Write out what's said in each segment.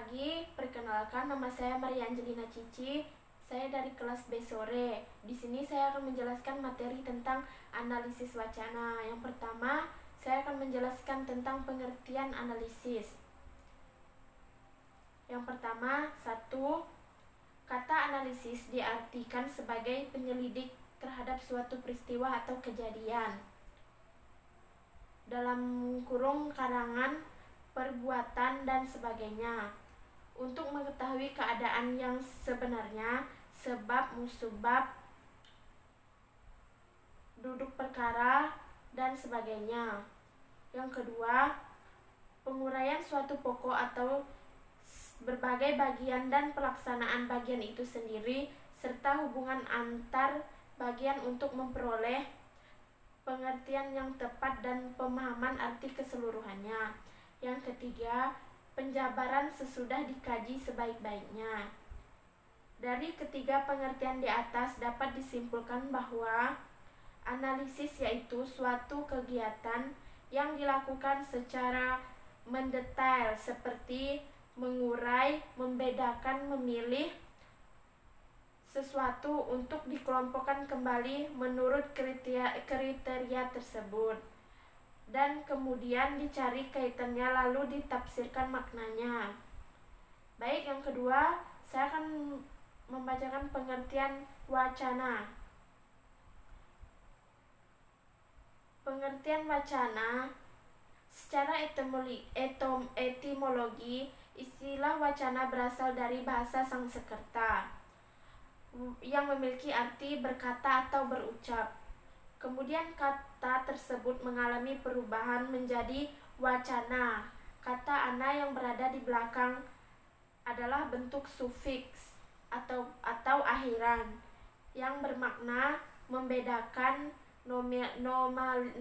pagi, perkenalkan nama saya Maria Angelina Cici. Saya dari kelas B sore. Di sini saya akan menjelaskan materi tentang analisis wacana. Yang pertama, saya akan menjelaskan tentang pengertian analisis. Yang pertama, satu, kata analisis diartikan sebagai penyelidik terhadap suatu peristiwa atau kejadian. Dalam kurung karangan, perbuatan, dan sebagainya, untuk mengetahui keadaan yang sebenarnya, sebab musabab, duduk perkara, dan sebagainya. Yang kedua, penguraian suatu pokok atau berbagai bagian dan pelaksanaan bagian itu sendiri, serta hubungan antar bagian untuk memperoleh pengertian yang tepat dan pemahaman arti keseluruhannya. Yang ketiga, penjabaran sesudah dikaji sebaik-baiknya. Dari ketiga pengertian di atas dapat disimpulkan bahwa analisis yaitu suatu kegiatan yang dilakukan secara mendetail seperti mengurai, membedakan, memilih sesuatu untuk dikelompokkan kembali menurut kriteria tersebut, dan kemudian dicari kaitannya lalu ditafsirkan maknanya. Baik, yang kedua, saya akan membacakan pengertian wacana. Pengertian wacana secara etimologi, istilah wacana berasal dari bahasa Sanskerta yang memiliki arti berkata atau berucap. Kemudian kata tersebut mengalami perubahan menjadi wacana. Kata ana yang berada di belakang adalah bentuk sufiks atau akhiran yang bermakna membedakan,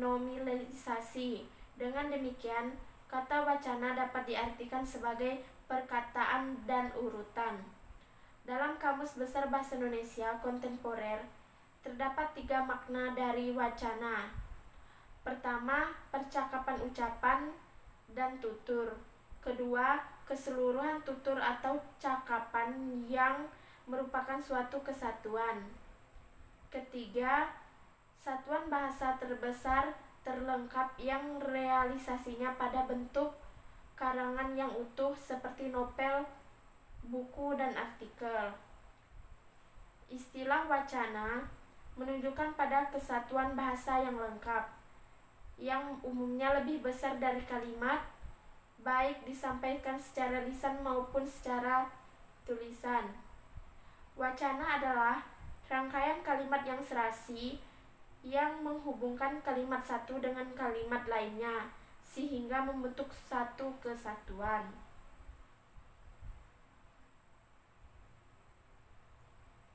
nominalisasi. Dengan demikian, kata wacana dapat diartikan sebagai perkataan dan urutan. Dalam Kamus Besar Bahasa Indonesia Kontemporer, terdapat 3 makna dari wacana. Pertama, percakapan ucapan dan tutur. Kedua, keseluruhan tutur atau cakapan yang merupakan suatu kesatuan. Ketiga, satuan bahasa terbesar terlengkap yang realisasinya pada bentuk karangan yang utuh seperti novel, buku, dan artikel. Istilah wacana menunjukkan pada kesatuan bahasa yang lengkap, yang umumnya lebih besar dari kalimat, baik disampaikan secara lisan maupun secara tulisan. Wacana adalah rangkaian kalimat yang serasi yang menghubungkan kalimat satu dengan kalimat lainnya sehingga membentuk satu kesatuan.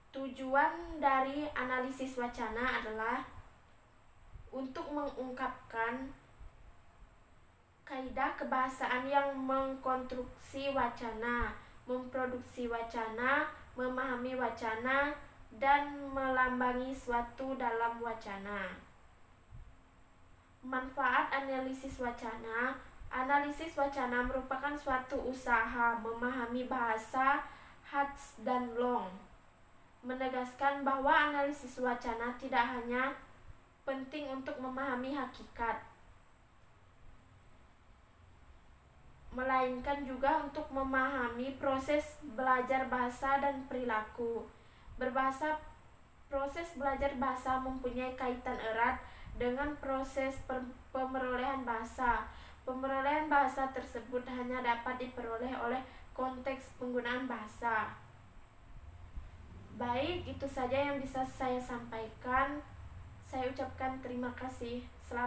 Tujuan dari analisis wacana adalah untuk mengungkapkan kaidah kebahasaan yang mengkonstruksi wacana, memproduksi wacana, memahami wacana, dan melambangi suatu dalam wacana. Manfaat analisis wacana. Analisis wacana merupakan suatu usaha memahami bahasa Hatch dan Long, menegaskan bahwa analisis wacana tidak hanya penting untuk memahami hakikat, melainkan juga untuk memahami proses belajar bahasa dan perilaku berbahasa. Proses belajar bahasa mempunyai kaitan erat dengan proses pemerolehan bahasa. Pemerolehan bahasa tersebut hanya dapat diperoleh oleh konteks penggunaan bahasa. Baik, itu saja yang bisa saya sampaikan. Saya ucapkan terima kasih. Selamat